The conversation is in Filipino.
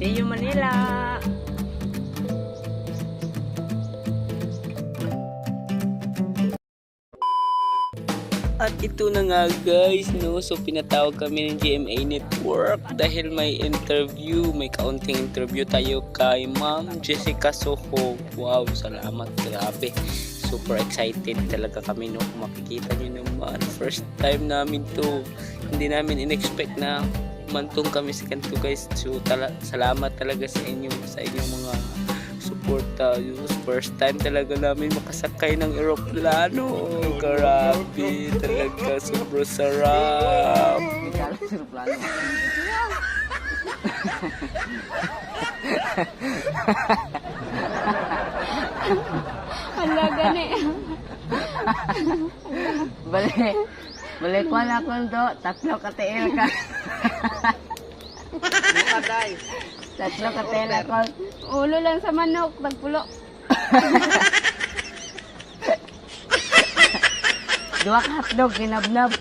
See you Manila! At ito na nga guys, no? So pinatawag kami ng GMA Network dahil may interview, may kaunting interview tayo kay Ma'am Jessica Soho. Wow, salamat, grabe. Super excited talaga kami, no? Makikita nyo naman, first time namin to. Hindi namin in-expect na mantong kami sa kanto guys. So salamat talaga sa inyong mga suporta. First time talaga namin makasakay ng eroplano. Grabe talaga, sobrang sarap. Hala gani. Balik ko na kung to, tatlo katiil ka. Tatlo katiil ako. Ulo lang sa manok, tagpulo. Dua ka hotdog, kinabnab.